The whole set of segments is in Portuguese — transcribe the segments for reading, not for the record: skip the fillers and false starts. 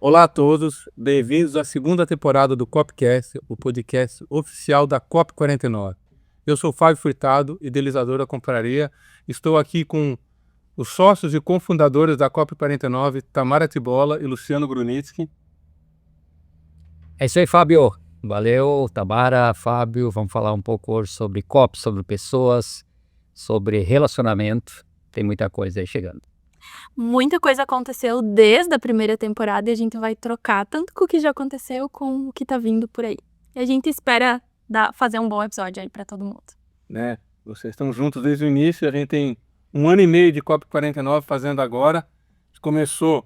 Olá a todos, bem-vindos à segunda temporada do Copcast, o podcast oficial da COP49. Eu sou Fábio Furtado, idealizador da Confraria. Estou aqui com os sócios e cofundadores da COP49, Tamara Tibola e Luciano Grunitsky. É isso aí, Fábio. Valeu, Tamara, Fábio. Vamos falar um pouco hoje sobre COP, sobre pessoas, sobre relacionamento. Tem muita coisa aí chegando. Muita coisa aconteceu desde a primeira temporada e a gente vai trocar tanto com o que já aconteceu com o que tá vindo por aí. E a gente espera fazer um bom episódio aí para todo mundo. Vocês estão juntos desde o início, a gente tem 1 ano e meio de COP49 fazendo agora. Começou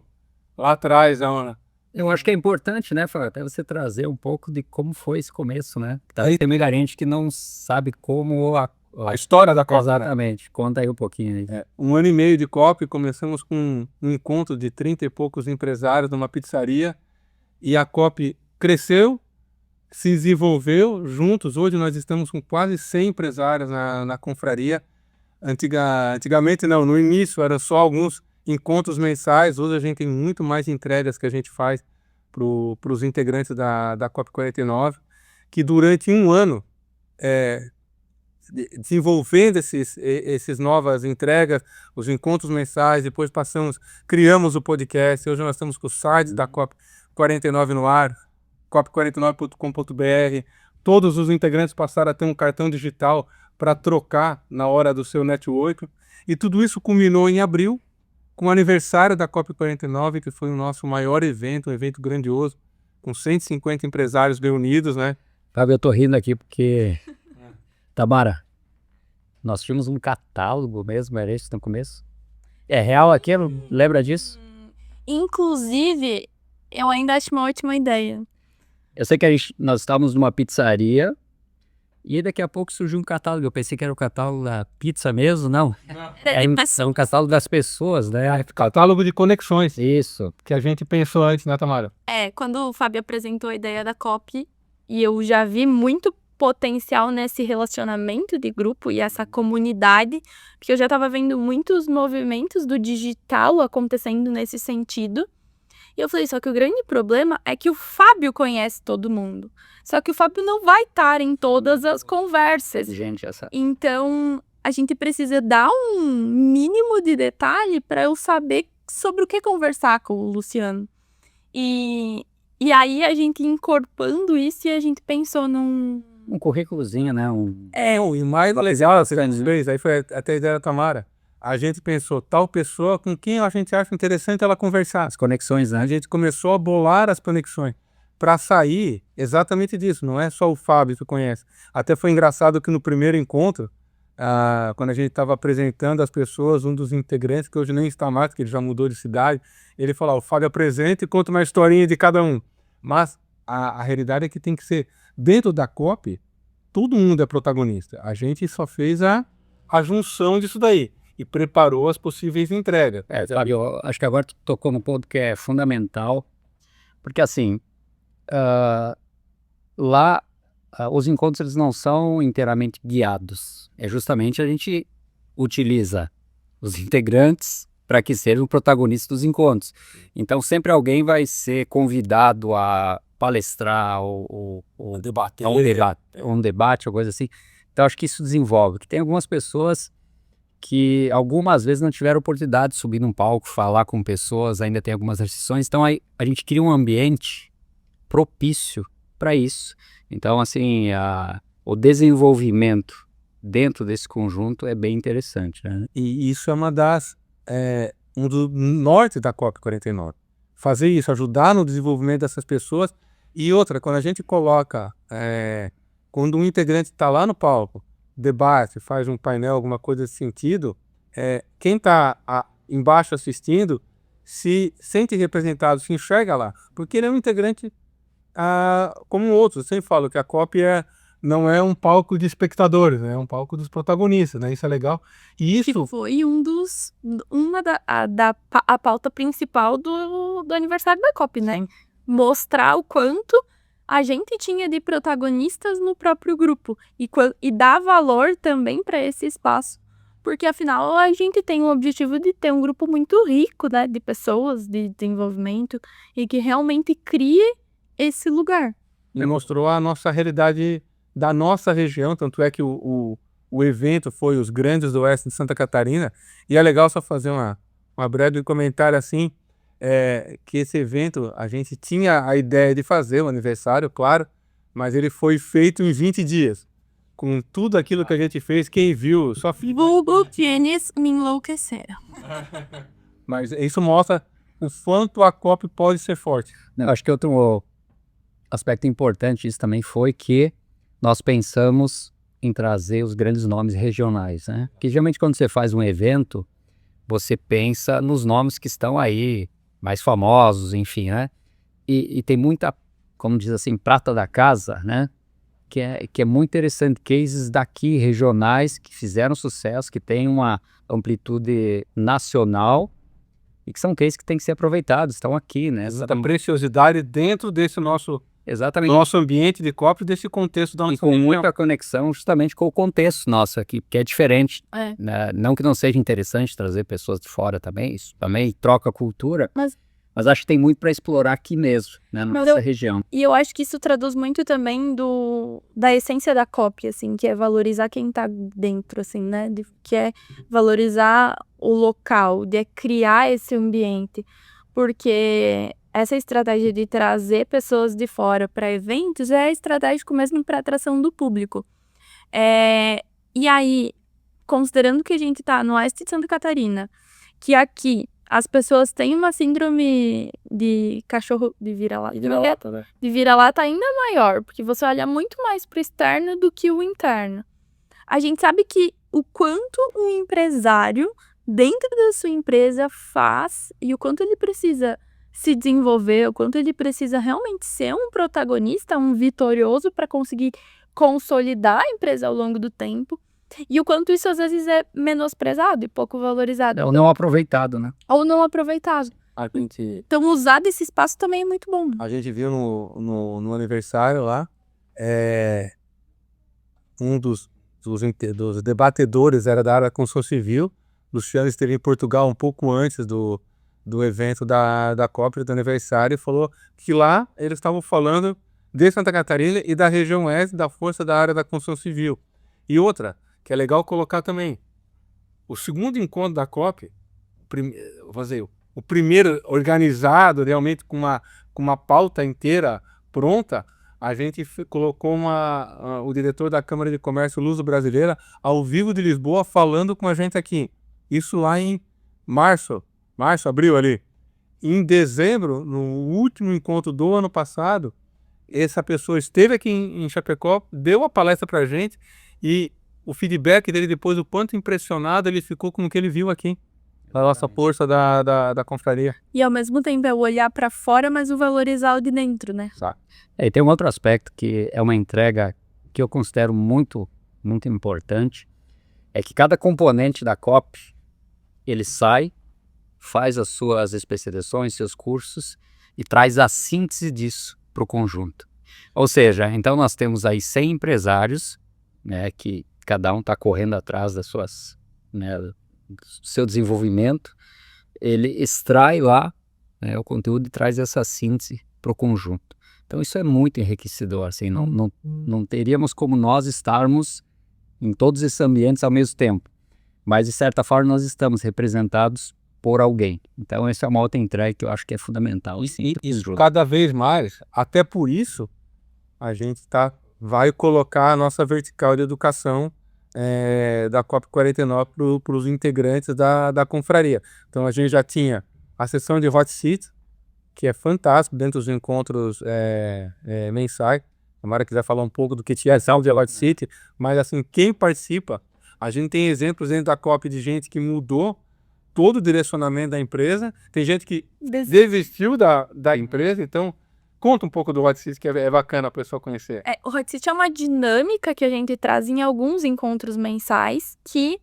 lá atrás, Eu acho que é importante, né, Fábio, até você trazer um pouco de como foi esse começo, né? Tem muita gente que não sabe como a história da COP. Exatamente. Conta aí um pouquinho aí. 1 ano e meio de COP, começamos com um encontro de 30 e poucos empresários numa pizzaria e a COP cresceu, se desenvolveu juntos. Hoje nós estamos com quase 100 empresários na confraria. Antigamente não, no início era só alguns encontros mensais. Hoje a gente tem muito mais entregas que a gente faz para os integrantes da COP49, que durante um ano desenvolvendo esses novas entregas, os encontros mensais, depois criamos o podcast. Hoje nós estamos com o site da COP49 no ar, cop49.com.br. Todos os integrantes passaram a ter um cartão digital para trocar na hora do seu network. E tudo isso culminou em abril, com o aniversário da COP49, que foi o nosso maior evento, um evento grandioso, com 150 empresários reunidos, né? Fábio, eu tô rindo aqui porque... Tamara, nós tínhamos um catálogo mesmo, era isso no começo? É real aquilo? Lembra disso? Inclusive, eu ainda acho uma ótima ideia. Eu sei que nós estávamos numa pizzaria e daqui a pouco surgiu um catálogo. Eu pensei que era o catálogo da pizza mesmo, não. É um catálogo das pessoas, né? Catálogo de conexões. Isso. Que a gente pensou antes, né, Tamara? Quando o Fábio apresentou a ideia da COP, e eu já vi muito potencial nesse relacionamento de grupo e essa comunidade, porque eu já estava vendo muitos movimentos do digital acontecendo nesse sentido. E eu falei, só que o grande problema é que o Fábio conhece todo mundo. Só que o Fábio não vai estar em todas as conversas. Gente, Então, a gente precisa dar um mínimo de detalhe para eu saber sobre o que conversar com o Luciano. E aí a gente incorporando isso e a gente pensou num... Um currículozinho, né? E mais legal, aí foi até a ideia da Tamara. A gente pensou, tal pessoa com quem a gente acha interessante ela conversar. As conexões, né? A gente começou a bolar as conexões para sair exatamente disso. Não é só o Fábio que conhece. Até foi engraçado que no primeiro encontro, quando a gente estava apresentando as pessoas, um dos integrantes, que hoje nem está mais, que ele já mudou de cidade, ele falou, o Fábio apresenta e conta uma historinha de cada um. Mas a realidade é que tem que ser, dentro da COP, todo mundo é protagonista. A gente só fez a junção disso daí e preparou as possíveis entregas. Fábio, eu acho que agora tu tocou num ponto que é fundamental, porque assim, lá os encontros eles não são inteiramente guiados. É justamente a gente utiliza os integrantes para que sejam protagonistas dos encontros. Então sempre alguém vai ser convidado a palestrar ou debater, um debate, alguma coisa assim. Então acho que isso desenvolve, que tem algumas pessoas que algumas vezes não tiveram oportunidade de subir num palco, falar com pessoas, ainda tem algumas restrições, então aí a gente cria um ambiente propício para isso. Então assim, o desenvolvimento dentro desse conjunto é bem interessante, né? E isso é um do norte da COP49. Fazer isso, ajudar no desenvolvimento dessas pessoas. E outra, quando a gente coloca, quando um integrante está lá no palco, debate, faz um painel, alguma coisa desse sentido, quem está embaixo assistindo se sente representado, se enxerga lá, porque ele é um integrante como outros. Eu sempre falo que a COP não é um palco de espectadores, né? É um palco dos protagonistas, né? Isso é legal. E isso que foi a pauta principal do aniversário da COP, né? Sim. Mostrar o quanto a gente tinha de protagonistas no próprio grupo e dar valor também para esse espaço. porque afinal a gente tem o objetivo de ter um grupo muito rico, né, de pessoas, de desenvolvimento, e que realmente crie esse lugar. E mostrou a nossa realidade da nossa região, tanto é que o evento foi os Grandes do Oeste de Santa Catarina, e é legal só fazer uma breve comentário assim, que esse evento, a gente tinha a ideia de fazer o aniversário, claro, mas ele foi feito em 20 dias. Com tudo aquilo que a gente fez, quem viu, só Vulgo tienes me enlouqueceram. mas isso mostra o quanto a COP pode ser forte. Eu acho que outro aspecto importante disso também foi que nós pensamos em trazer os grandes nomes regionais, né? Porque geralmente quando você faz um evento, você pensa nos nomes que estão aí, mais famosos, enfim, né? E tem muita, como diz assim, prata da casa, né? Que é muito interessante, cases daqui, regionais, que fizeram sucesso, que tem uma amplitude nacional e que são cases que têm que ser aproveitados, estão aqui, né? Da preciosidade dentro desse Exatamente. nosso ambiente de COP, desse contexto da E nossa com região. muita conexão justamente com o contexto nosso aqui, porque é diferente, É. né? Não que não seja interessante trazer pessoas de fora também, isso também troca a cultura, mas acho que tem muito para explorar aqui mesmo, né, na nossa região. E eu acho que isso traduz muito também da essência da COP, assim, que é valorizar quem tá dentro, assim, né? Que é valorizar o local, de criar esse ambiente. Porque essa estratégia de trazer pessoas de fora para eventos é estratégico mesmo para atração do público. E aí, considerando que a gente tá no oeste de Santa Catarina, que aqui as pessoas têm uma síndrome de cachorro de vira-lata, né? de vira-lata ainda maior, porque você olha muito mais pro externo do que o interno. A gente sabe que o quanto um empresário dentro da sua empresa faz e o quanto ele precisa se desenvolver, o quanto ele precisa realmente ser um protagonista, um vitorioso para conseguir consolidar a empresa ao longo do tempo. E o quanto isso às vezes é menosprezado e pouco valorizado. Ou não aproveitado, né? Ou não aproveitado. Então usar desse espaço também é muito bom. A gente viu no aniversário lá, um dos debatedores era da área da construção civil. Luciano esteve em Portugal um pouco antes do evento da COP, do aniversário, e falou que lá eles estavam falando de Santa Catarina e da região oeste, da força da área da construção civil. E outra, que é legal colocar também, o segundo encontro da COP, o primeiro organizado realmente com uma pauta inteira pronta, a gente colocou o diretor da Câmara de Comércio Luso-Brasileira ao vivo de Lisboa falando com a gente aqui. Isso lá em março, abril ali. Em dezembro, no último encontro do ano passado, essa pessoa esteve aqui em Chapecó, deu a palestra pra gente e o feedback dele depois, o quanto impressionado ele ficou com o que ele viu aqui. A nossa força da confraria. E ao mesmo tempo é o olhar para fora, mas o valorizar o de dentro, né? E tem um outro aspecto que é uma entrega que eu considero muito, muito importante, é que cada componente da COP, ele sai, faz as suas especializações, seus cursos e traz a síntese disso para o conjunto. Ou seja, então nós temos aí 100 empresários, né, que cada um está correndo atrás das suas, né, do seu desenvolvimento, ele extrai lá, né, o conteúdo e traz essa síntese para o conjunto. Então isso é muito enriquecedor, assim, não teríamos como nós estarmos em todos esses ambientes ao mesmo tempo, mas de certa forma nós estamos representados por alguém. Então essa é uma outra entrega que eu acho que é fundamental. E cada vez mais, até por isso, a gente vai colocar a nossa vertical de educação da COP49 para os integrantes da confraria. Então a gente já tinha a sessão de hot seat, que é fantástico dentro dos encontros mensais. A Mara quiser falar um pouco do que tinha a de hot seat, mas assim, quem participa, a gente tem exemplos dentro da COP de gente que mudou todo o direcionamento da empresa, tem gente que desistiu da empresa, então conta um pouco do hot seat, que é bacana a pessoa conhecer. O hot seat é uma dinâmica que a gente traz em alguns encontros mensais que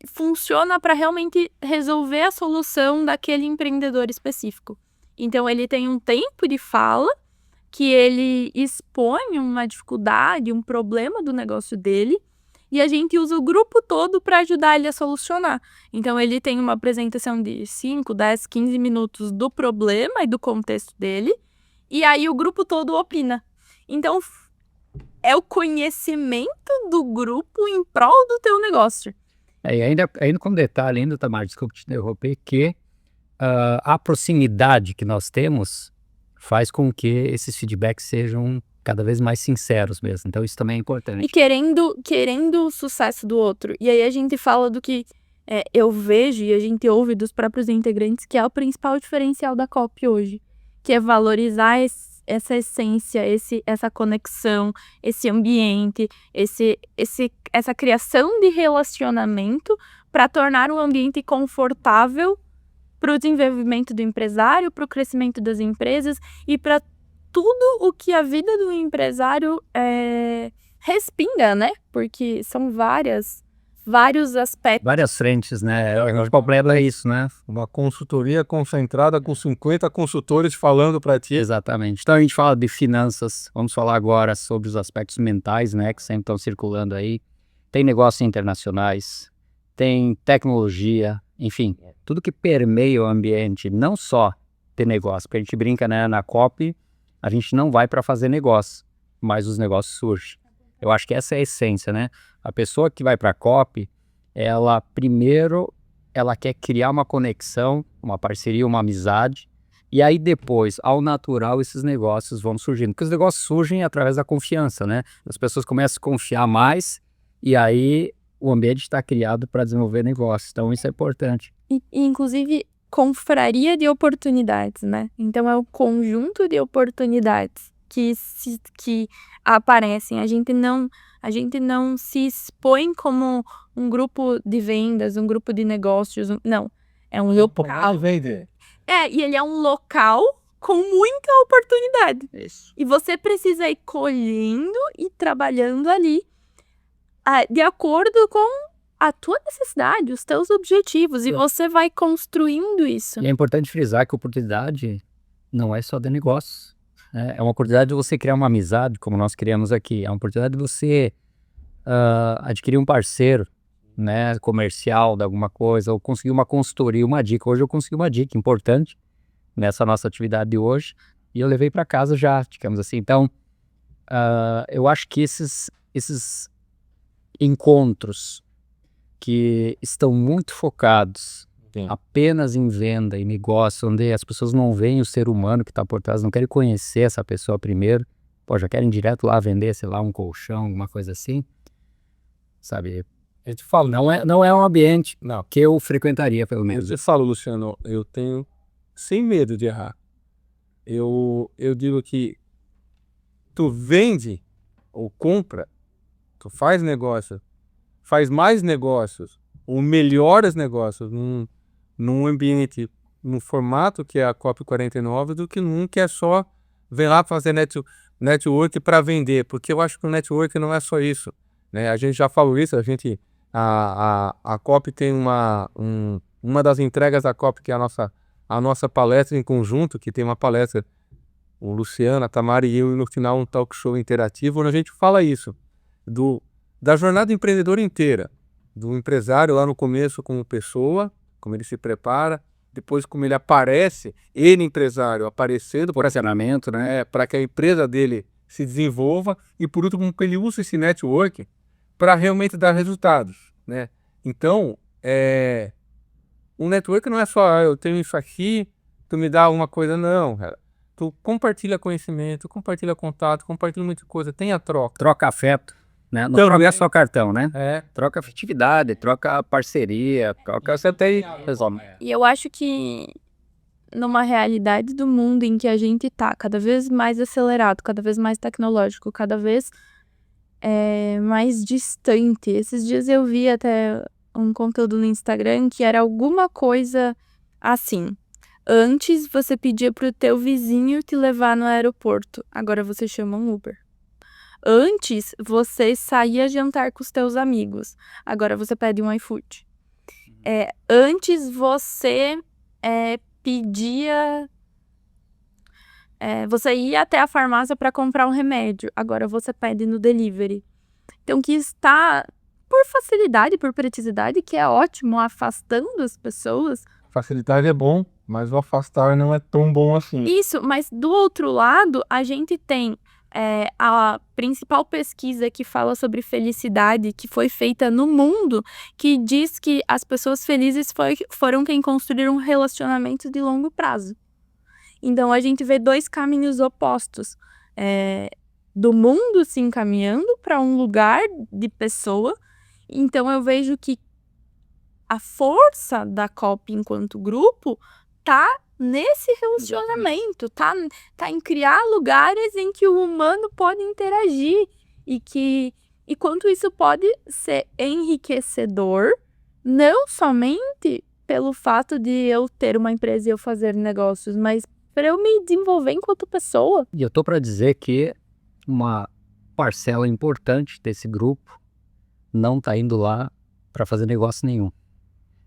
funciona para realmente resolver a solução daquele empreendedor específico. Então ele tem um tempo de fala que ele expõe uma dificuldade, um problema do negócio dele, e a gente usa o grupo todo para ajudar ele a solucionar. Então, ele tem uma apresentação de 5, 10, 15 minutos do problema e do contexto dele, e aí o grupo todo opina. Então, é o conhecimento do grupo em prol do teu negócio. E ainda com detalhe, Tamar, desculpa te interromper, que a proximidade que nós temos faz com que esses feedbacks sejam cada vez mais sinceros mesmo. Então, isso também é importante. E querendo o sucesso do outro. E aí a gente fala do que eu vejo e a gente ouve dos próprios integrantes, que é o principal diferencial da COP hoje, que é valorizar essa essência, essa conexão, esse ambiente, essa criação de relacionamento para tornar o ambiente confortável para o desenvolvimento do empresário, para o crescimento das empresas e para tudo o que a vida do empresário respinga, né? Porque são vários aspectos. Várias frentes, né? O problema é isso, né? Uma consultoria concentrada com 50 consultores falando para ti. Exatamente. Então, a gente fala de finanças, vamos falar agora sobre os aspectos mentais, né? Que sempre estão circulando aí. Tem negócios internacionais, tem tecnologia, enfim, tudo que permeia o ambiente, não só ter negócio, porque a gente brinca, né? Na COP, a gente não vai para fazer negócio, mas os negócios surgem. Eu acho que essa é a essência, né? A pessoa que vai para a COP, ela quer criar uma conexão, uma parceria, uma amizade, e aí depois, ao natural, esses negócios vão surgindo. Porque os negócios surgem através da confiança, né? As pessoas começam a confiar mais, e aí o ambiente está criado para desenvolver negócios. Então, isso é importante. E, inclusive, confraria de oportunidades, né? Então, é o conjunto de oportunidades que aparecem. A gente não se expõe como um grupo de vendas, um grupo de negócios. Não. É um local. E ele é um local com muita oportunidade. Isso. E você precisa ir colhendo e trabalhando ali de acordo com a tua necessidade, os teus objetivos. E você vai construindo isso. E é importante frisar que a oportunidade não é só de negócio. É uma oportunidade de você criar uma amizade, como nós criamos aqui. É uma oportunidade de você adquirir um parceiro, né, comercial de alguma coisa, ou conseguir uma consultoria, uma dica. Hoje eu consegui uma dica importante nessa nossa atividade de hoje e eu levei para casa já, digamos assim. Então, eu acho que esses encontros que estão muito focados apenas em venda e negócio, onde as pessoas não veem o ser humano que está por trás, não querem conhecer essa pessoa primeiro, já querem direto lá vender, sei lá, um colchão, alguma coisa assim, sabe? Eu te falo, Não é um ambiente que eu frequentaria, pelo menos. Eu falo, Luciano, eu tenho sem medo de errar. Eu digo que tu vende ou compra, tu faz negócio, faz mais negócios ou melhora os negócios num ambiente, num formato que é a COP49 do que num que é só vem lá fazer network para vender, porque eu acho que o network não é só isso, né? A gente já falou isso, a COP tem uma das entregas da COP que é a nossa palestra em conjunto, que tem uma palestra, o Luciano, a Tamara e eu, e no final um talk show interativo, onde a gente fala isso, da jornada empreendedora inteira, do empresário lá no começo como pessoa, como ele se prepara, depois como ele aparece, ele empresário aparecendo, Posicionamento, né? para que a empresa dele se desenvolva, e por último como ele usa esse network para realmente dar resultados, né? Então, um network não é só eu tenho isso aqui, tu me dá alguma coisa, não, cara. Tu compartilha conhecimento, compartilha contato, compartilha muita coisa, tem a troca. Troca afeto, né? Não Também. troca só cartão, né? É. Troca afetividade, troca parceria, troca... Você tem... E eu acho que numa realidade do mundo em que a gente tá cada vez mais acelerado, cada vez mais tecnológico, cada vez mais distante. Esses dias eu vi até um conteúdo no Instagram que era alguma coisa assim. Antes você pedia pro teu vizinho te levar no aeroporto, agora você chama um Uber. Antes você saía jantar com os teus amigos, agora você pede um iFood. Antes você pedia... você ia até a farmácia para comprar um remédio, agora você pede no delivery. Então, que está por facilidade, por praticidade, que é ótimo, afastando as pessoas. Facilidade é bom, mas o afastar não é tão bom assim. Isso, mas do outro lado, a gente tem a principal pesquisa que fala sobre felicidade, que foi feita no mundo, que diz que as pessoas felizes foram quem construíram relacionamentos de longo prazo. Então, a gente vê dois caminhos opostos. Do mundo se encaminhando para um lugar de pessoa. Então, eu vejo que a força da COP enquanto grupo tá nesse relacionamento, tá em criar lugares em que o humano pode interagir e quanto isso pode ser enriquecedor, não somente pelo fato de eu ter uma empresa e eu fazer negócios, mas para eu me desenvolver enquanto pessoa. E eu tô para dizer que uma parcela importante desse grupo não tá indo lá para fazer negócio nenhum,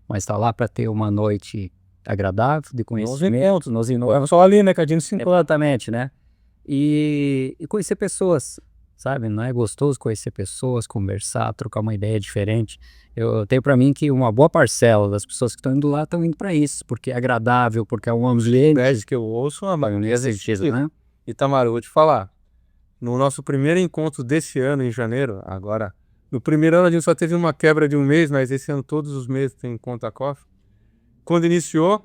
mas está lá para ter uma noite agradável de conhecimento, É só ali, né, que a gente se encontra. exatamente, né? E conhecer pessoas, sabe? Não é gostoso conhecer pessoas, conversar, trocar uma ideia diferente. Eu tenho para mim que uma boa parcela das pessoas que estão indo lá estão indo para isso, porque é agradável, porque é um ambiente Que eu ouço uma maionese, né? E Tamara, eu vou te falar, no nosso primeiro encontro desse ano, em janeiro, agora, no primeiro ano a gente só teve uma quebra de um mês, mas esse ano todos os meses tem encontro a coffee. Quando iniciou,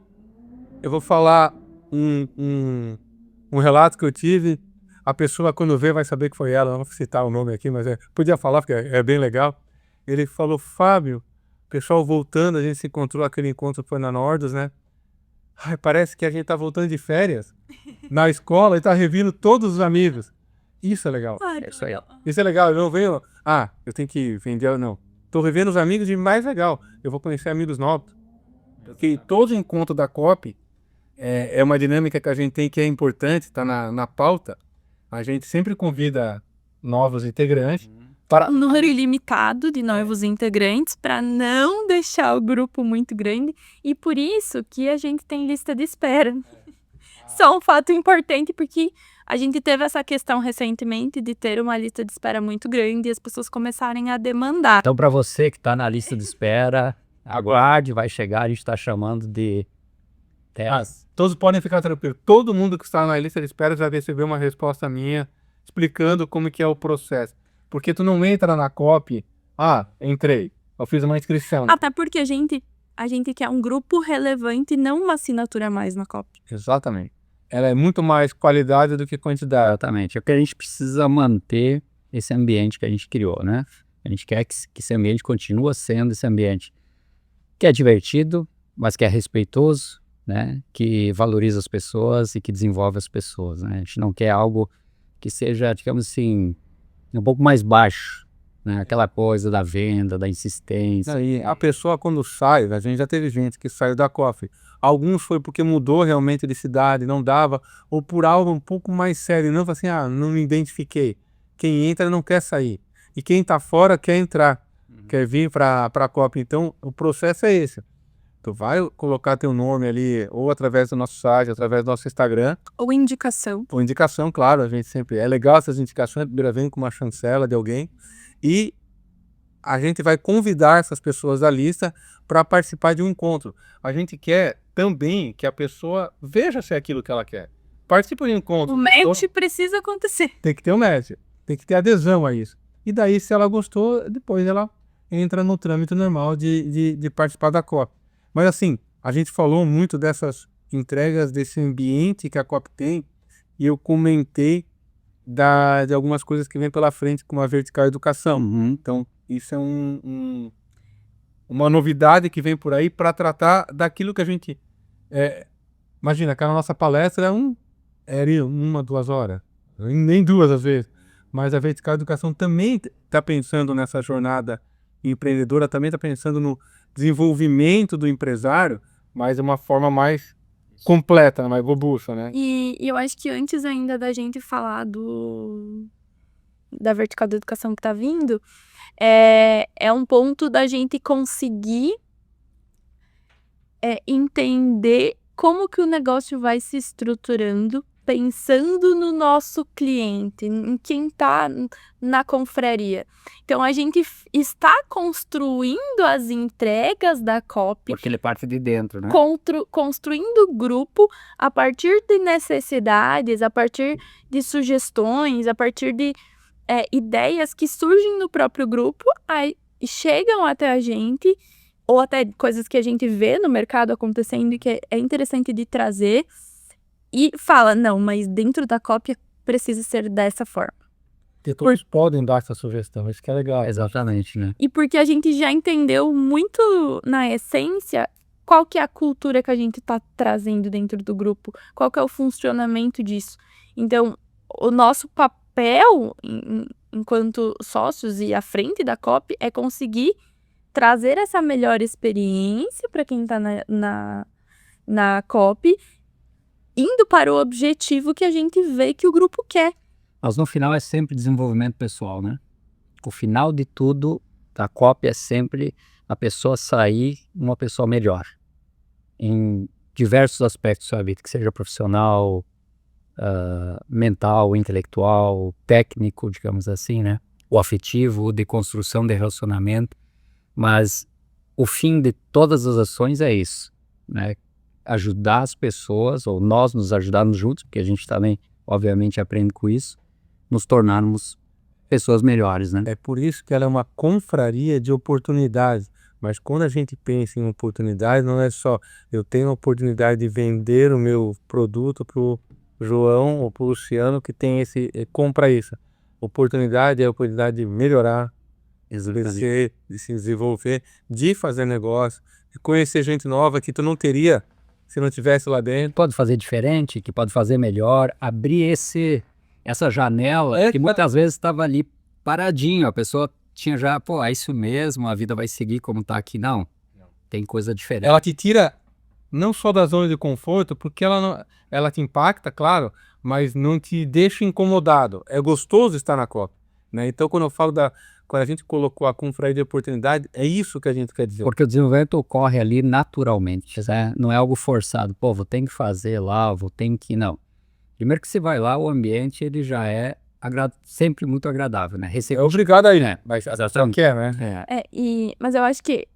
eu vou falar um relato que eu tive. A pessoa, quando vê, vai saber que foi ela. Não vou citar o nome aqui, mas podia falar, porque é bem legal. Ele falou, Fábio, pessoal voltando, a gente se encontrou, aquele encontro foi na Nordos, né? Ai, parece que a gente tá voltando de férias na escola e tá revindo todos os amigos. Isso é legal. É isso aí. Isso é legal. Eu não venho, eu tenho que vender, não. Tô revendo os amigos e mais legal, eu vou conhecer amigos novos. Porque todo encontro da COP é uma dinâmica que a gente tem que é importante, está na pauta. A gente sempre convida novos integrantes para Um número ilimitado de novos integrantes para não deixar o grupo muito grande e por isso que a gente tem lista de espera. Só um fato importante porque a gente teve essa questão recentemente de ter uma lista de espera muito grande e as pessoas começarem a demandar. Então, para você que está na lista de espera, aguarde, vai chegar, a gente está chamando de todos podem ficar tranquilos. Todo mundo que está na lista de espera já recebeu uma resposta minha explicando como que é o processo. Porque tu não entra na COP, entrei, eu fiz uma inscrição. Até porque a gente quer um grupo relevante e não uma assinatura a mais na COP. Exatamente. Ela é muito mais qualidade do que quantidade. Exatamente. É que a gente precisa manter esse ambiente que a gente criou, né? A gente quer que esse ambiente continue sendo esse ambiente que é divertido, mas que é respeitoso, né? Que valoriza as pessoas e que desenvolve as pessoas, né? A gente não quer algo que seja, digamos assim, um pouco mais baixo, né? Aquela coisa da venda, da insistência. E a pessoa quando sai, a gente já teve gente que saiu da COF. Alguns foi porque mudou realmente de cidade, não dava, ou por algo um pouco mais sério, não assim, não me identifiquei. Quem entra não quer sair. E quem tá fora quer entrar, quer vir para a COP. Então, o processo é esse. Tu vai colocar teu nome ali, ou através do nosso site, através do nosso Instagram. Ou indicação. Ou indicação, claro, a gente sempre... É legal essas indicações, primeiro vem com uma chancela de alguém. E a gente vai convidar essas pessoas da lista para participar de um encontro. A gente quer também que a pessoa veja se é aquilo que ela quer. Participe de um encontro. O match precisa acontecer. Tem que ter um match, tem que ter adesão a isso. E daí, se ela gostou, depois ela entra no trâmite normal de participar da COP. Mas assim, a gente falou muito dessas entregas, desse ambiente que a COP tem, e eu comentei de algumas coisas que vem pela frente, como a vertical educação. Então, isso é uma novidade que vem por aí para tratar daquilo que a gente... imagina, aquela nossa palestra era 1, 2 horas, nem 2 às vezes. Mas a vertical educação também está pensando nessa jornada empreendedora, também está pensando no desenvolvimento do empresário, mas de uma forma mais completa, mais robusta, né? E eu acho que antes ainda da gente falar da vertical da educação que tá vindo, é um ponto da gente conseguir entender como que o negócio vai se estruturando pensando no nosso cliente, em quem está na confraria. Então, a gente está construindo as entregas da COP, Porque ele parte de dentro, né? construindo o grupo a partir de necessidades, a partir de sugestões, a partir de ideias que surgem no próprio grupo, aí chegam até a gente, ou até coisas que a gente vê no mercado acontecendo e que é interessante de trazer, e fala, não, mas dentro da cópia precisa ser dessa forma. E todos podem dar essa sugestão, isso que é legal. Exatamente, né? E porque a gente já entendeu muito, na essência, qual que é a cultura que a gente está trazendo dentro do grupo, qual que é o funcionamento disso. Então, o nosso papel, enquanto sócios e à frente da COP, é conseguir trazer essa melhor experiência para quem está na COP, indo para o objetivo que a gente vê que o grupo quer. Mas no final é sempre desenvolvimento pessoal, né? O final de tudo da COP é sempre a pessoa sair uma pessoa melhor. Em diversos aspectos da sua vida, que seja profissional, mental, intelectual, técnico, digamos assim, né? O afetivo, o de construção de relacionamento. Mas o fim de todas as ações é isso, né? Ajudar as pessoas, ou nós nos ajudarmos juntos, porque a gente também, obviamente, aprende com isso, nos tornarmos pessoas melhores, né? É por isso que ela é uma confraria de oportunidades. Mas quando a gente pensa em oportunidade, não é só eu tenho a oportunidade de vender o meu produto para o João ou para o Luciano que tem compra isso. Oportunidade é a oportunidade de melhorar, de crescer, de se desenvolver, de fazer negócio, de conhecer gente nova que tu não teria se não tivesse lá dentro. Pode fazer diferente, que pode fazer melhor, abrir essa janela que muitas vezes estava ali paradinho, a pessoa tinha já, pô, é isso mesmo, a vida vai seguir como tá aqui. Não, tem coisa diferente. Ela te tira não só da zona de conforto, porque ela te impacta, claro, mas não te deixa incomodado. É gostoso estar na COP, né? Então, quando eu falo quando a gente colocou a confraria de oportunidade, é isso que a gente quer dizer. Porque o desenvolvimento ocorre ali naturalmente, né? Não é algo forçado. Pô, vou ter que fazer lá, vou ter que... Não. Primeiro que você vai lá, o ambiente ele já é sempre muito agradável, né? É obrigado aí, né? Mas só quer, né? Mas eu acho que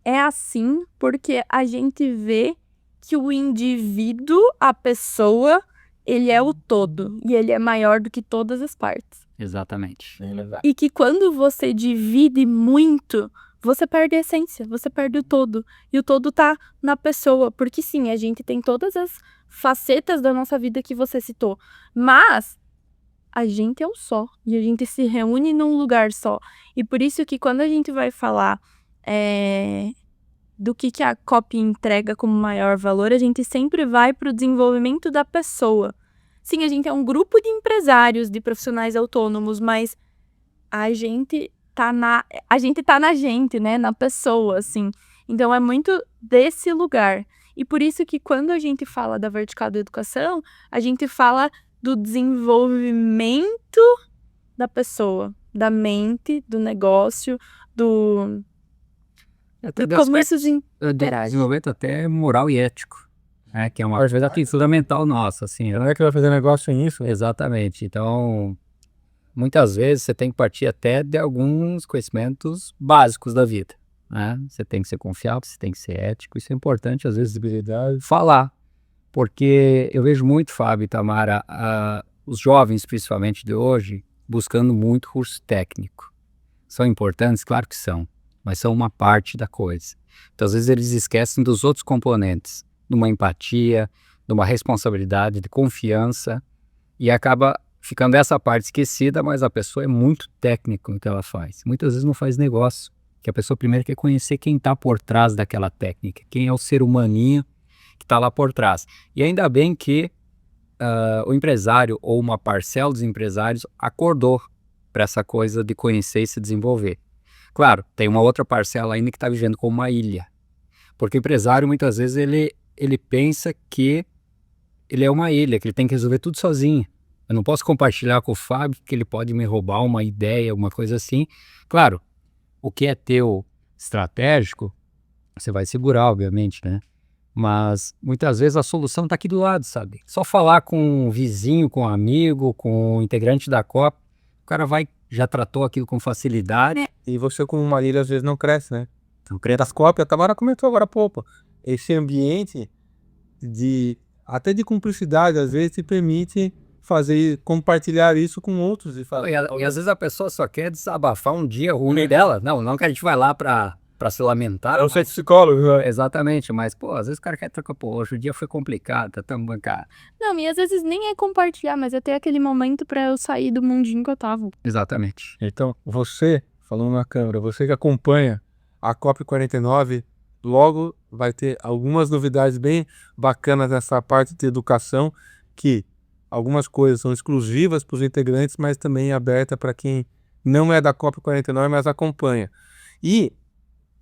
é assim porque a gente vê que o indivíduo, a pessoa, ele é o todo. E ele é maior do que todas as partes. Exatamente. E que quando você divide muito, você perde a essência, você perde o todo. E o todo tá na pessoa. Porque sim, a gente tem todas as facetas da nossa vida que você citou. Mas a gente é um só. E a gente se reúne num lugar só. E por isso que quando a gente vai falar do que a COP entrega como maior valor, a gente sempre vai para o desenvolvimento da pessoa. Sim, a gente é um grupo de empresários, de profissionais autônomos, mas a gente tá na gente, né? Na pessoa, assim. Então, é muito desse lugar. E por isso que quando a gente fala da vertical da educação, a gente fala do desenvolvimento da pessoa, da mente, do negócio, do como isso interage. Desenvolvimento até moral e ético. Que é uma coisa fundamental nossa, assim. Não é que vai fazer negócio sem isso? Exatamente. Então, muitas vezes você tem que partir até de alguns conhecimentos básicos da vida, né? Você tem que ser confiável, você tem que ser ético, isso é importante, às vezes, falar. Porque eu vejo muito, Fábio e Tamara, os jovens, principalmente de hoje, buscando muito curso técnico. São importantes? Claro que são, mas são uma parte da coisa. Então, às vezes, eles esquecem dos outros componentes, de uma empatia, de uma responsabilidade, de confiança, e acaba ficando essa parte esquecida, mas a pessoa é muito técnica no que ela faz. Muitas vezes não faz negócio, que a pessoa primeiro quer conhecer quem está por trás daquela técnica, quem é o ser humaninho que está lá por trás. E ainda bem que o empresário ou uma parcela dos empresários acordou para essa coisa de conhecer e se desenvolver. Claro, tem uma outra parcela ainda que está vivendo como uma ilha, porque o empresário muitas vezes ele pensa que ele é uma ilha, que ele tem que resolver tudo sozinho. Eu não posso compartilhar com o Fábio que ele pode me roubar uma ideia, uma coisa assim. Claro, o que é teu estratégico, você vai segurar, obviamente, né? Mas muitas vezes a solução está aqui do lado, sabe? Só falar com um vizinho, com um amigo, com um integrante da COP, o cara já tratou aquilo com facilidade. E você como uma líder às vezes não cresce, né? Então, cresce as cópias, a Tamara comentou agora há pouco. Esse ambiente até de cumplicidade, às vezes, te permite compartilhar isso com outros. E às vezes a pessoa só quer desabafar um dia ruim dela. Não que a gente vai lá pra se lamentar. Eu sou psicólogo, né? Exatamente, mas, pô, às vezes o cara quer trocar, pô, hoje o dia foi complicado, tá tão bancado. Não, e às vezes nem é compartilhar, mas é ter aquele momento pra eu sair do mundinho que eu tava. Exatamente. Então, você, falando na câmera, você que acompanha a COP49, logo vai ter algumas novidades bem bacanas nessa parte de educação, que algumas coisas são exclusivas para os integrantes, mas também aberta para quem não é da COP49, mas acompanha. E,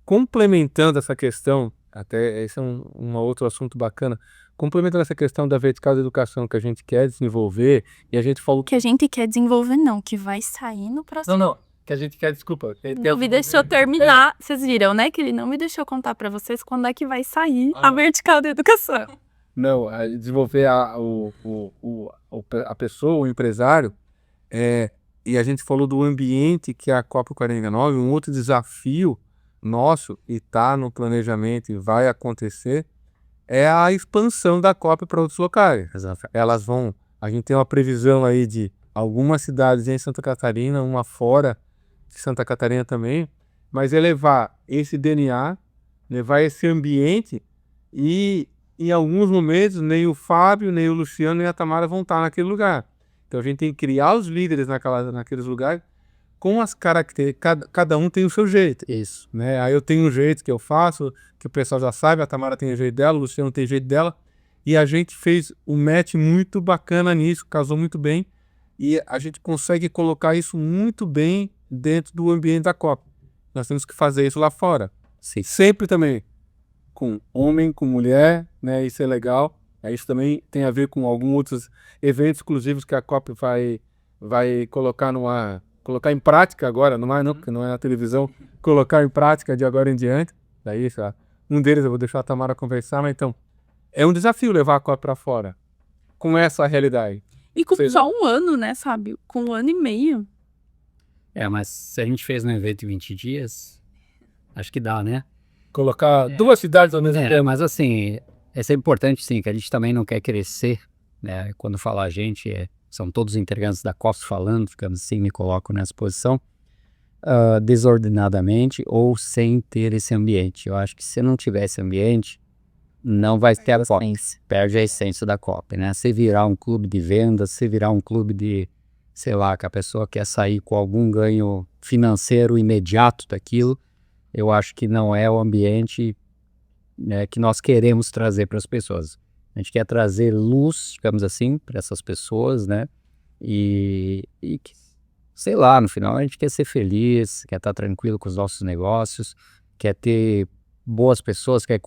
complementando essa questão, até esse é um outro assunto bacana, complementando essa questão da vertical da educação que a gente quer desenvolver, e a gente falou Que a gente quer desenvolver, não, que vai sair no próximo. Não, que a gente quer, desculpa. Não me deixou terminar. Vocês viram, né? Que ele não me deixou contar pra vocês quando é que vai sair a vertical da educação. Não, desenvolver a pessoa, o empresário, e a gente falou do ambiente que é a COP49, um outro desafio nosso, e está no planejamento e vai acontecer, é a expansão da COP para outros locais. Exato. A gente tem uma previsão aí de algumas cidades em Santa Catarina, uma fora de Santa Catarina também, mas é levar esse DNA, levar esse ambiente e em alguns momentos nem o Fábio, nem o Luciano, nem a Tamara vão estar naquele lugar. Então a gente tem que criar os líderes naqueles lugares com as características, cada um tem o seu jeito. Isso. Né? Aí eu tenho um jeito que eu faço, que o pessoal já sabe, a Tamara tem o jeito dela, o Luciano tem o jeito dela, e a gente fez um match muito bacana nisso, casou muito bem, e a gente consegue colocar isso muito bem dentro do ambiente da COP. Nós temos que fazer isso lá fora. Sim. Sempre também com homem, com mulher, né? Isso é legal. Isso também tem a ver com alguns outros eventos exclusivos que a COP vai colocar colocar em prática agora, não, porque não é na televisão, colocar em prática de agora em diante. Daí, um deles eu vou deixar a Tamara conversar, mas então, é um desafio levar a COP para fora, com essa realidade. E com só um ano, né, sabe? Com 1 ano e meio. Mas se a gente fez um evento em 20 dias, acho que dá, né? Colocar 2 cidades ao mesmo tempo. Mas assim, é sempre importante, sim, que a gente também não quer crescer, né? Quando fala a gente, são todos integrantes da COP falando, ficamos assim, me coloco nessa posição, desordenadamente ou sem ter esse ambiente. Eu acho que se não tiver esse ambiente, não vai ter a COP, perde a essência da COP, né? Se virar um clube de vendas, se virar um clube de, sei lá, que a pessoa quer sair com algum ganho financeiro imediato daquilo, eu acho que não é o ambiente, né, que nós queremos trazer para as pessoas. A gente quer trazer luz, digamos assim, para essas pessoas, né? E sei lá, no final a gente quer ser feliz, quer estar tranquilo com os nossos negócios, quer ter boas pessoas, quer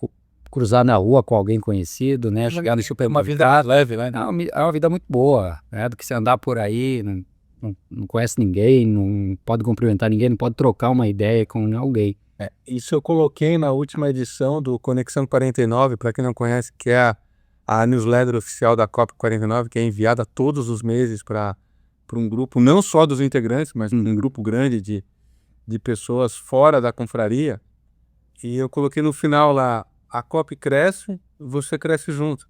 cruzar na rua com alguém conhecido, né? Chegar no supermercado. Uma vida leve, né? É uma vida muito boa, né? Do que você andar por aí, não conhece ninguém, não pode cumprimentar ninguém, não pode trocar uma ideia com alguém. Isso eu coloquei na última edição do Conexão 49, para quem não conhece, que é a newsletter oficial da COP49, que é enviada todos os meses para um grupo, não só dos integrantes, mas um grupo grande de pessoas fora da confraria. E eu coloquei no final lá, a COP cresce, você cresce junto.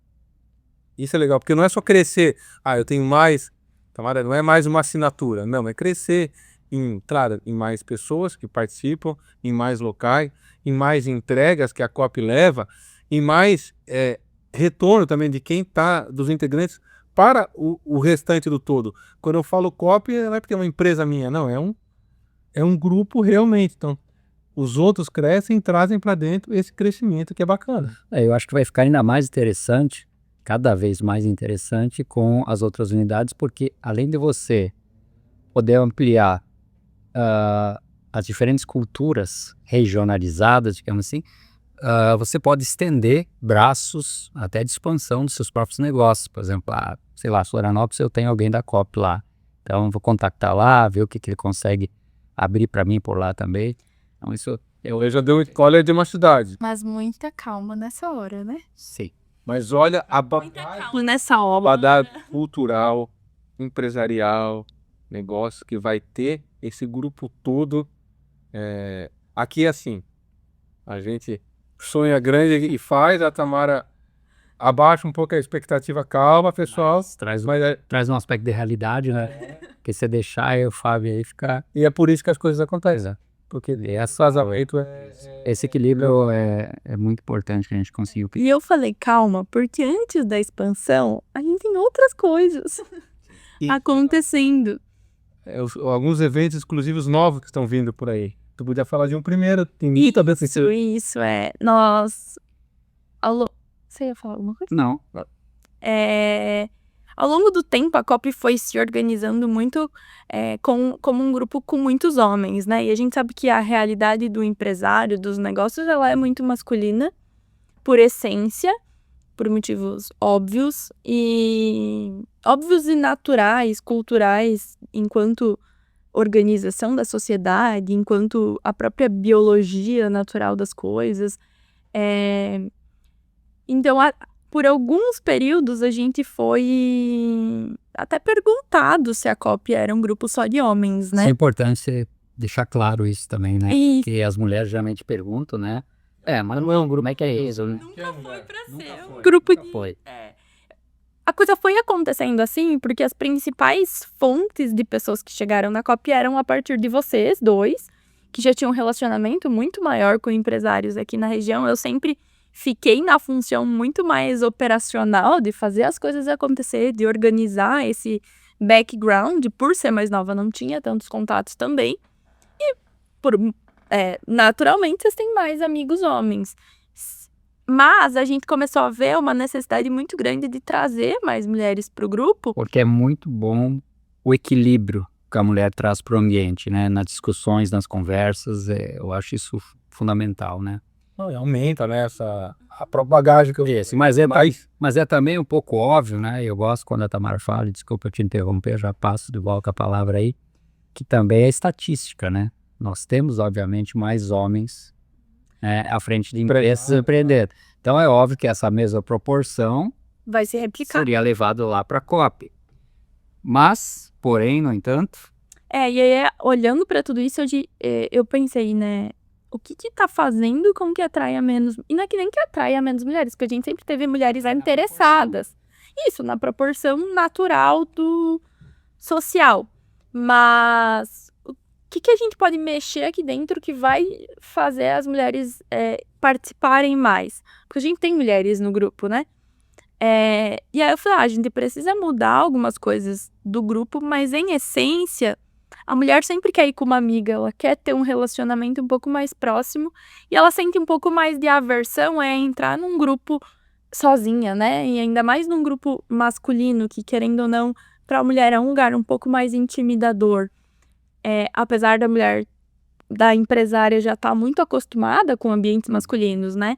Isso é legal, porque não é só crescer, eu tenho mais, Tamara, não é mais uma assinatura, não, é crescer em mais pessoas que participam, em mais locais, em mais entregas que a COP leva, em mais retorno também de quem está, dos integrantes, para o restante do todo. Quando eu falo COP, não é porque é uma empresa minha, não, é um grupo realmente. Então, os outros crescem e trazem para dentro esse crescimento que é bacana. Eu acho que vai ficar ainda mais interessante, cada vez mais interessante com as outras unidades, porque além de você poder ampliar as diferentes culturas regionalizadas, digamos assim, você pode estender braços até de expansão dos seus próprios negócios. Por exemplo, sei lá, Florianópolis, eu tenho alguém da COP lá, então vou contactar lá, ver o que ele consegue abrir para mim por lá também. Então isso Eu já dei uma escola de uma cidade. Mas muita calma nessa hora, né? Sim. Mas olha a Nessa obra. bagagem cultural, empresarial, negócio que vai ter esse grupo todo. Aqui é assim, a gente sonha grande e faz, a Tamara abaixa um pouco a expectativa, calma, pessoal. Traz, Mas traz um aspecto de realidade, né? Porque se deixar eu, o Fábio aí ficar. e é por isso que as coisas acontecem. Porque esse casamento Esse equilíbrio é muito importante que a gente conseguiu. E eu falei, calma, porque antes da expansão, a gente tem outras coisas E- acontecendo. alguns eventos exclusivos novos que estão vindo por aí. Tu podia falar de um primeiro, tem muita Isso é. Nós. Alô? Você ia falar alguma coisa? Não. Ao longo do tempo, a COP foi se organizando muito como um grupo com muitos homens, né? E a gente sabe que a realidade do empresário, dos negócios, ela é muito masculina, por essência, por motivos óbvios e naturais, culturais, enquanto organização da sociedade, enquanto a própria biologia natural das coisas. Então, por alguns períodos, a gente foi até perguntado se a COP era um grupo só de homens, É né? importante você deixar claro isso também, né? E Porque as mulheres geralmente perguntam, né? Mas não é um grupo, como é que é isso? nunca foi pra ser um Grupo foi. A coisa foi acontecendo assim porque as principais fontes de pessoas que chegaram na COP eram a partir de vocês dois, que já tinham um relacionamento muito maior com empresários aqui na região. Eu sempre fiquei na função muito mais operacional de fazer as coisas acontecer, de organizar esse background. Por ser mais nova, não tinha tantos contatos também. E, naturalmente, vocês têm mais amigos homens. Mas a gente começou a ver uma necessidade muito grande de trazer mais mulheres para o grupo. Porque é muito bom o equilíbrio que a mulher traz para o ambiente, né? Nas discussões, nas conversas, eu acho isso fundamental, né? aumenta, né, a propagagem que eu Esse, mas é também um pouco óbvio, né? Eu gosto quando a Tamara fala, desculpa eu te interromper, já passo de volta a palavra aí, que também é estatística, né? Nós temos, obviamente, mais homens à frente de empresas empreendedores. Então é óbvio que essa mesma proporção Vai se replicar. seria levado lá para a COP. Mas, porém, no entanto, E aí, olhando para tudo isso, eu pensei, né? O que tá fazendo com que atraia menos... E não é que nem que atraia menos mulheres, porque a gente sempre teve mulheres interessadas. Isso, na proporção natural do social. Mas o que a gente pode mexer aqui dentro que vai fazer as mulheres participarem mais? Porque a gente tem mulheres no grupo, né? E aí eu falei, a gente precisa mudar algumas coisas do grupo, mas em essência, a mulher sempre quer ir com uma amiga, ela quer ter um relacionamento um pouco mais próximo e ela sente um pouco mais de aversão entrar num grupo sozinha, né? E ainda mais num grupo masculino, que querendo ou não, para a mulher é um lugar um pouco mais intimidador. Apesar da empresária já estar muito acostumada com ambientes masculinos, né?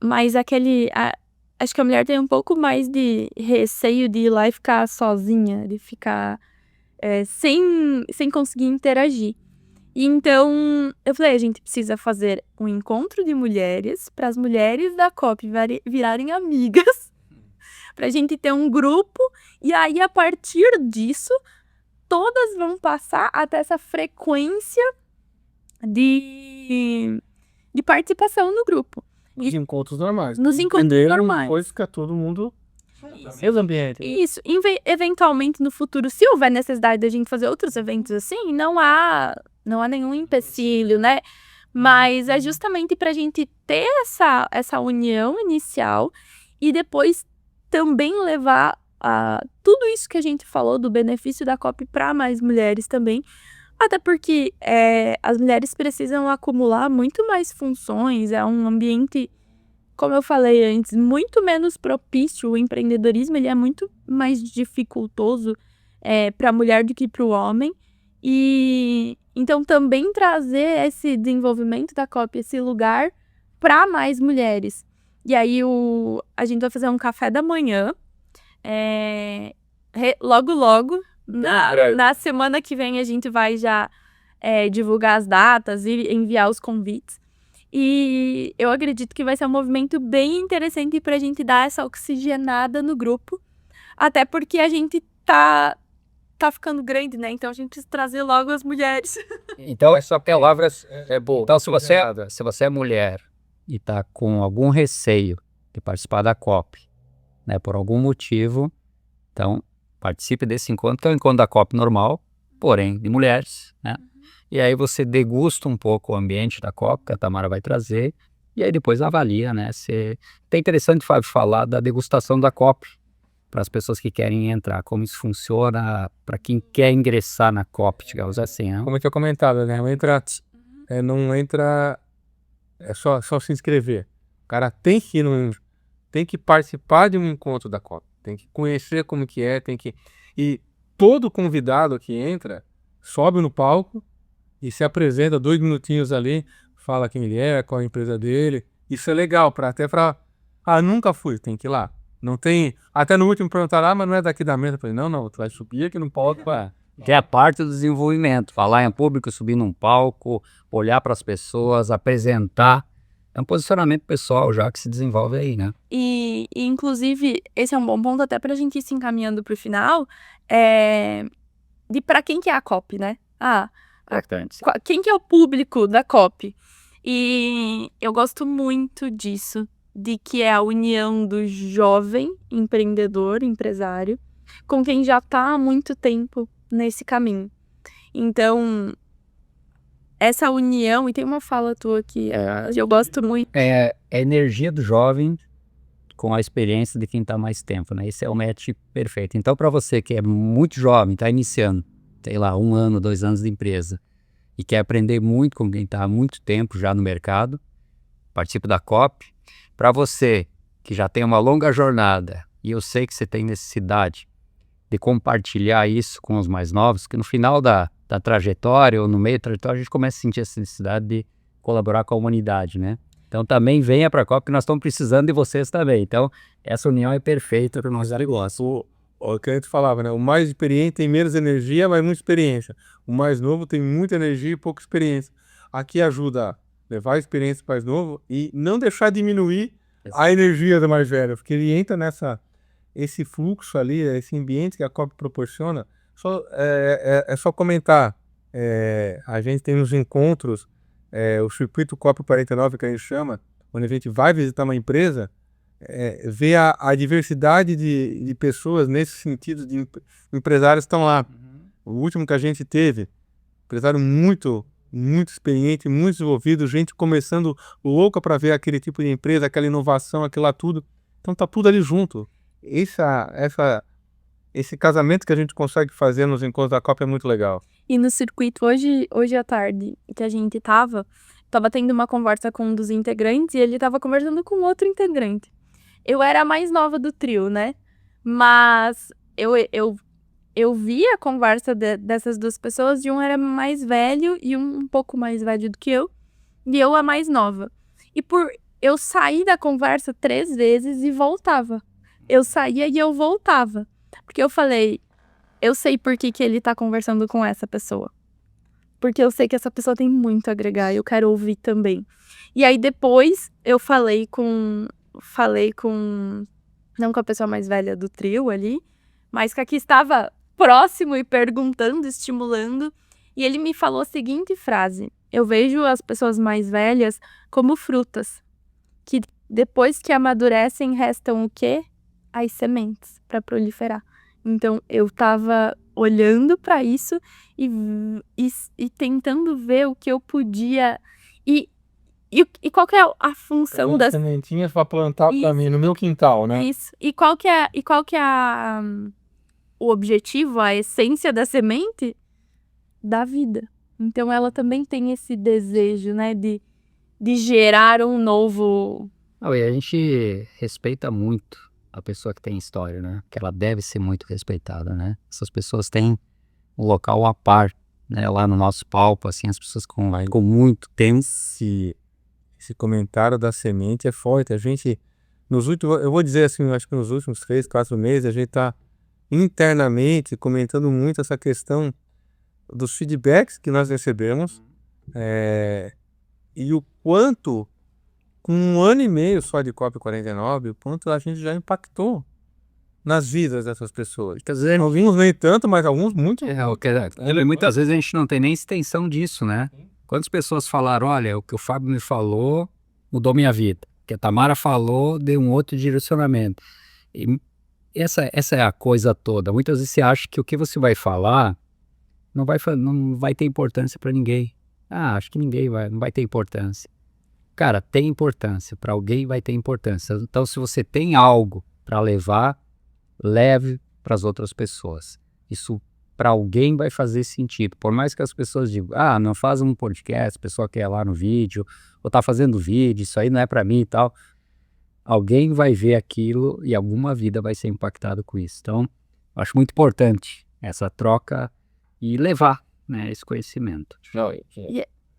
Mas acho que a mulher tem um pouco mais de receio de ir lá e ficar sozinha, de ficar sem conseguir interagir. E então, eu falei, a gente precisa fazer um encontro de mulheres para as mulheres da COP virarem amigas, para a gente ter um grupo, e aí, a partir disso, todas vão passar até essa frequência de participação no grupo. Nos encontros normais. Nos encontros normais. Depois fica todo mundo no mesmo ambiente. Isso. Eventualmente, no futuro, se houver necessidade da gente fazer outros eventos assim, não há nenhum empecilho, né? Mas é justamente pra gente ter essa união inicial e depois também levar tudo isso que a gente falou do benefício da COP para mais mulheres também. Até porque as mulheres precisam acumular muito mais funções, é um ambiente, como eu falei antes, muito menos propício. O empreendedorismo ele é muito mais dificultoso para a mulher do que para o homem. E então também trazer esse desenvolvimento da COP, esse lugar para mais mulheres. E aí a gente vai fazer um café da manhã, logo, na semana que vem a gente vai já divulgar as datas e enviar os convites. E eu acredito que vai ser um movimento bem interessante para a gente dar essa oxigenada no grupo, até porque a gente tá ficando grande, né? Então a gente precisa trazer logo as mulheres. Então, essa palavra é boa. Então, se você é mulher e está com algum receio de participar da COP, né, por algum motivo, então participe desse encontro, que é o encontro da COP normal, porém de mulheres, né? E aí você degusta um pouco o ambiente da COP, que a Tamara vai trazer, e aí depois avalia, né? É interessante, Fábio, falar da degustação da COP, para as pessoas que querem entrar, como isso funciona, para quem quer ingressar na COP, digamos assim, né? Como eu tinha comentado, né? Não entra, é só se inscrever. O cara tem que participar de um encontro da COP, tem que conhecer como que é, e todo convidado que entra sobe no palco e se apresenta 2 minutinhos ali, fala quem ele é, qual a empresa dele. Isso é legal, nunca fui, tem que ir lá. Não tem, até no último perguntaram, mas não é daqui da mesa. Eu falei, não, tu vai subir aqui no palco. Que é a parte do desenvolvimento, falar em público, subir num palco, olhar para as pessoas, apresentar. É um posicionamento pessoal já que se desenvolve aí, né? E inclusive, esse é um bom ponto até para a gente ir se encaminhando para o final, de para quem que é a COP, né? Importante. Quem que é o público da COP? E eu gosto muito disso, de que é a união do jovem empreendedor, empresário, com quem já está há muito tempo nesse caminho. Então, essa união, e tem uma fala tua que eu gosto muito. É a energia do jovem com a experiência de quem está mais tempo, né? Esse é o match perfeito. Então, para você que é muito jovem, está iniciando, sei lá, 1 ano, 2 anos de empresa, e quer aprender muito com quem está há muito tempo já no mercado, participe da COP. Para você que já tem uma longa jornada, e eu sei que você tem necessidade de compartilhar isso com os mais novos, que no final da trajetória ou no meio da trajetória a gente começa a sentir essa necessidade de colaborar com a humanidade, né? Então também venha para a COP, que nós estamos precisando de vocês também. Então essa união é perfeita para nós negócios. O que a gente falava, né? O mais experiente tem menos energia, mas muita experiência. O mais novo tem muita energia e pouca experiência. Aqui ajuda a levar a experiência para o mais novo e não deixar diminuir a energia do mais velho, porque ele entra esse fluxo ali, esse ambiente que a COP proporciona. É só comentar. A gente tem nos encontros, o circuito COP 49, que a gente chama, onde a gente vai visitar uma empresa, ver a diversidade de pessoas nesse sentido, de empresários que estão lá. O último que a gente teve, empresário muito experiente, muito desenvolvido, gente começando louca para ver aquele tipo de empresa, aquela inovação, aquilo lá tudo. Então tá tudo ali junto. Esse casamento que a gente consegue fazer nos encontros da COP é muito legal. E no circuito, hoje à tarde, que a gente tava tendo uma conversa com um dos integrantes e ele tava conversando com outro integrante. Eu era a mais nova do trio, né? Mas eu vi a conversa dessas duas pessoas, e um era mais velho e um pouco mais velho do que eu, e eu a mais nova. E eu saí da conversa 3 vezes e voltava. Eu saía e eu voltava. Porque eu falei, eu sei por que ele tá conversando com essa pessoa. Porque eu sei que essa pessoa tem muito a agregar, eu quero ouvir também. E aí depois eu falei com não com a pessoa mais velha do trio ali, mas com a que estava próximo e perguntando, estimulando. E ele me falou a seguinte frase: eu vejo as pessoas mais velhas como frutas, que depois que amadurecem restam o quê? As sementes para proliferar. Então eu estava olhando para isso e tentando ver o que eu podia. E qual que é a função das sementinhas para plantar para mim no meu quintal, né? Isso. E qual que é o objetivo, a essência da semente? Da vida. Então ela também tem esse desejo, né, de gerar um novo. E a gente respeita muito a pessoa que tem história, né? Que ela deve ser muito respeitada, né? Essas pessoas têm um local à par, né? Lá no nosso palco, assim, as pessoas com muito tempo. Esse comentário da semente é forte. A gente, eu vou dizer assim, acho que nos últimos 3, 4 meses, a gente está internamente comentando muito essa questão dos feedbacks que nós recebemos e o quanto, com 1 ano e meio só de COP49, o quanto a gente já impactou nas vidas dessas pessoas. Quer dizer, Alguns nem tanto, mas alguns muito. muitas vezes a gente não tem nem extensão disso, né? Quantas pessoas falaram, olha, o que o Fábio me falou mudou minha vida. O que a Tamara falou deu um outro direcionamento. E essa é a coisa toda. Muitas vezes você acha que o que você vai falar não vai ter importância para ninguém. Acho que não vai ter importância. Cara, tem importância. Para alguém vai ter importância. Então, se você tem algo para levar, leve para as outras pessoas. Isso para alguém vai fazer sentido. Por mais que as pessoas digam, não faz um podcast, a pessoa quer ir lá no vídeo, ou tá fazendo vídeo, isso aí não é para mim e tal. Alguém vai ver aquilo e alguma vida vai ser impactada com isso. Então, eu acho muito importante essa troca e levar, né, esse conhecimento.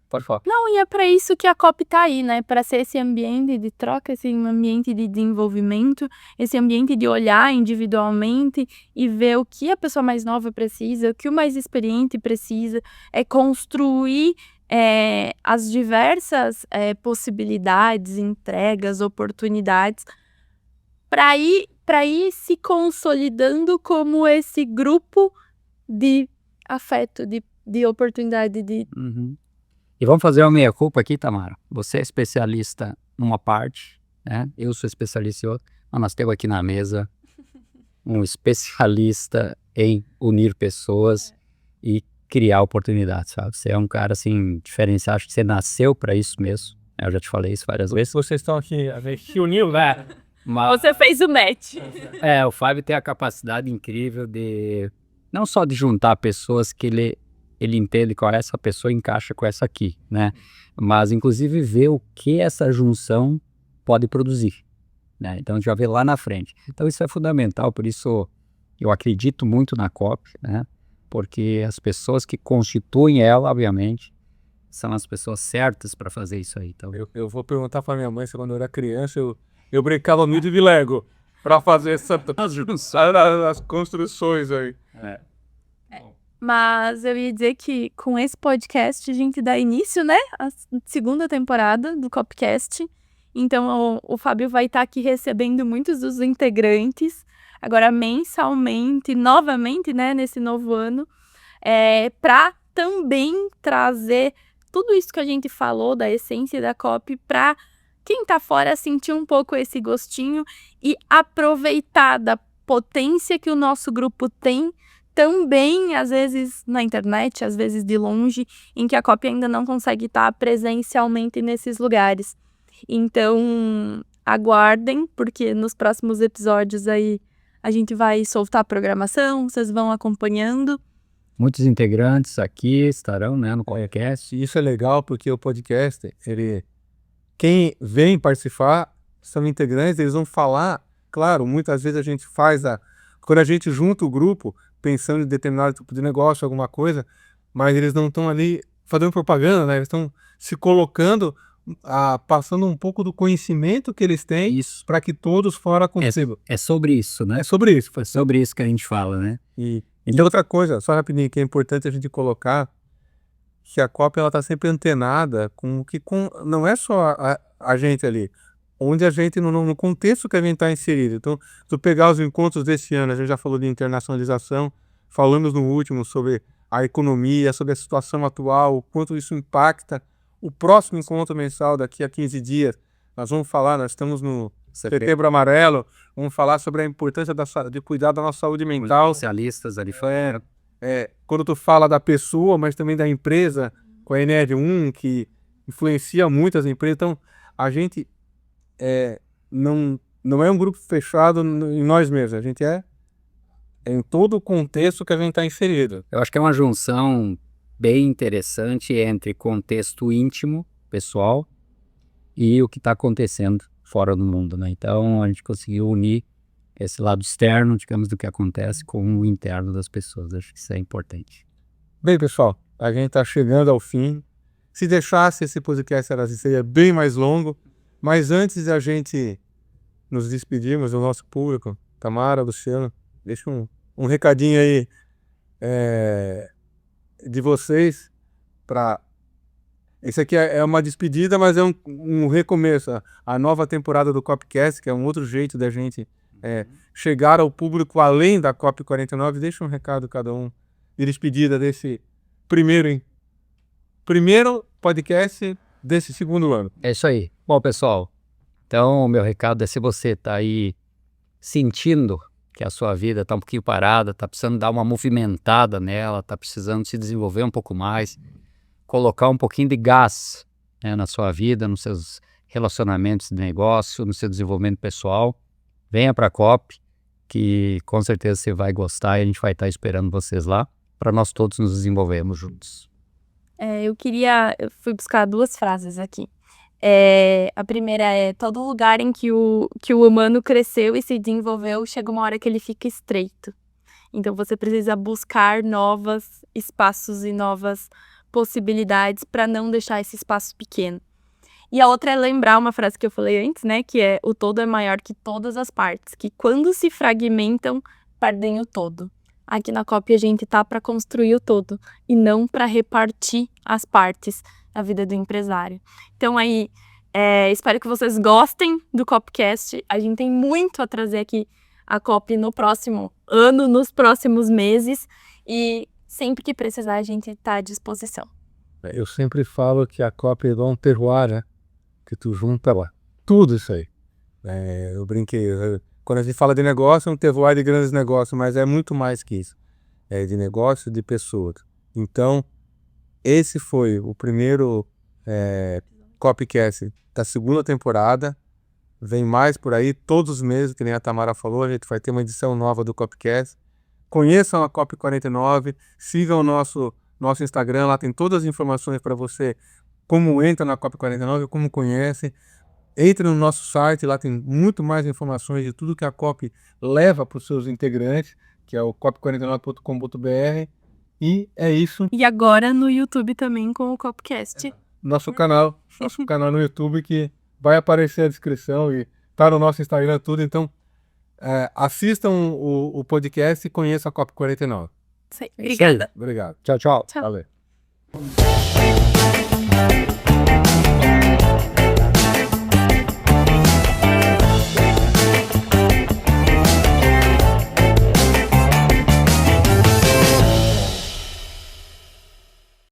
Pode falar. Não, e é para isso que a COP tá aí, né? Para ser esse ambiente de troca, esse ambiente de desenvolvimento, esse ambiente de olhar individualmente e ver o que a pessoa mais nova precisa, o que o mais experiente precisa, é construir as diversas possibilidades, entregas, oportunidades, para ir se consolidando como esse grupo de afeto, de oportunidade, de E vamos fazer uma meia-culpa aqui, Tamara. Você é especialista numa parte, né? Eu sou especialista em outra. Mas nós temos aqui na mesa um especialista em unir pessoas e criar oportunidades, sabe? Você é um cara, assim, diferenciado. Acho que você nasceu para isso mesmo. Eu já te falei isso várias vezes. Vocês estão aqui, a gente se uniu, né? Mas, Você fez o match. o Fábio tem a capacidade incrível de, não só de juntar pessoas que ele entende qual essa pessoa encaixa com essa aqui, né? Mas, inclusive, ver o que essa junção pode produzir, né? Então, a gente vai ver lá na frente. Então, isso é fundamental, por isso eu acredito muito na COP, né? Porque as pessoas que constituem ela, obviamente, são as pessoas certas para fazer isso aí. Então, Eu vou perguntar para minha mãe se quando eu era criança eu brincava muito de Lego para fazer as construções aí. Mas eu ia dizer que com esse podcast a gente dá início, né, à segunda temporada do Copcast. Então o Fábio vai estar aqui recebendo muitos dos integrantes, agora mensalmente, novamente, né, nesse novo ano, para também trazer tudo isso que a gente falou da essência da COP para quem está fora sentir um pouco esse gostinho e aproveitar da potência que o nosso grupo tem também, às vezes, na internet, às vezes de longe, em que a COP ainda não consegue estar presencialmente nesses lugares. Então, aguardem, porque nos próximos episódios aí a gente vai soltar a programação, vocês vão acompanhando. muitos integrantes aqui estarão, né, no podcast. E isso é legal porque o podcast, quem vem participar são integrantes, eles vão falar, claro, muitas vezes a gente faz quando a gente junta o grupo, pensando em determinado tipo de negócio, alguma coisa, mas eles não estão ali fazendo propaganda, né? Eles estão se colocando, passando um pouco do conhecimento que eles têm para que todos fora consigam. É sobre isso, né? É sobre isso. É sobre isso que a gente fala, né? E outra coisa, só rapidinho, que é importante a gente colocar, que a COP ela está sempre antenada com não é só a gente ali, onde a gente, no contexto que a gente está inserido. Então, se tu pegar os encontros desse ano, a gente já falou de internacionalização, falamos no último sobre a economia, sobre a situação atual, o quanto isso impacta. O próximo encontro mensal, daqui a 15 dias, nós vamos falar, nós estamos no Setembro Amarelo, vamos falar sobre a importância de cuidar da nossa saúde mental. Especialistas ali fora. Quando tu fala da pessoa, mas também da empresa, com a Ened1, que influencia muito as empresas. Então, a gente não é um grupo fechado em nós mesmos, a gente é em todo o contexto que a gente está inserido. Eu acho que é uma junção bem interessante entre contexto íntimo, pessoal, e o que está acontecendo fora do mundo, né? Então, a gente conseguiu unir esse lado externo, digamos, do que acontece com o interno das pessoas. Acho que isso é importante. Bem, pessoal, a gente está chegando ao fim. Se deixasse, esse podcast seria bem mais longo, mas antes de a gente nos despedirmos do nosso público, Tamara, Luciano, deixa um recadinho aí de vocês para... Esse aqui é uma despedida, mas é um recomeço. A nova temporada do Copcast, que é um outro jeito da gente chegar ao público além da COP49. Deixa um recado cada um de despedida desse primeiro podcast desse segundo ano. É isso aí. Bom, pessoal, então o meu recado é: se você está aí sentindo que a sua vida está um pouquinho parada, está precisando dar uma movimentada nela, está precisando se desenvolver um pouco mais, colocar um pouquinho de gás, né, na sua vida, nos seus relacionamentos de negócio, no seu desenvolvimento pessoal, venha para a COP, que com certeza você vai gostar e a gente vai estar esperando vocês lá para nós todos nos desenvolvermos juntos. Eu fui buscar 2 frases aqui. A primeira é: todo lugar em que o humano cresceu e se desenvolveu, chega uma hora que ele fica estreito. Então você precisa buscar novos espaços e novas possibilidades para não deixar esse espaço pequeno. E a outra é lembrar uma frase que eu falei antes, né, que é: o todo é maior que todas as partes, que quando se fragmentam, perdem o todo. Aqui na COP a gente tá para construir o todo e não para repartir as partes da vida do empresário. Então aí, espero que vocês gostem do Copcast. A gente tem muito a trazer aqui a COP no próximo ano, nos próximos meses, e sempre que precisar a gente está à disposição. Eu sempre falo que a COP é um terroir, né? Que tu junta lá. Tudo isso aí. Eu brinquei. Quando a gente fala de negócio, é um terroir de grandes negócios, mas é muito mais que isso. É de negócio, de pessoas. Então, esse foi o primeiro Copcast da segunda temporada. Vem mais por aí, todos os meses, que nem a Tamara falou, a gente vai ter uma edição nova do Copcast. Conheçam a COP49, sigam o nosso Instagram, lá tem todas as informações para você, como entra na COP49, como conhece. Entre no nosso site, lá tem muito mais informações de tudo que a COP leva para os seus integrantes, que é o cop49.com.br. E é isso. E agora no YouTube também com o Copcast. Nosso canal no YouTube, que vai aparecer a descrição e tá no nosso Instagram tudo. Então, assistam o podcast e conheçam a COP49. Obrigada. Obrigado. Tchau, tchau. Tchau. Valeu.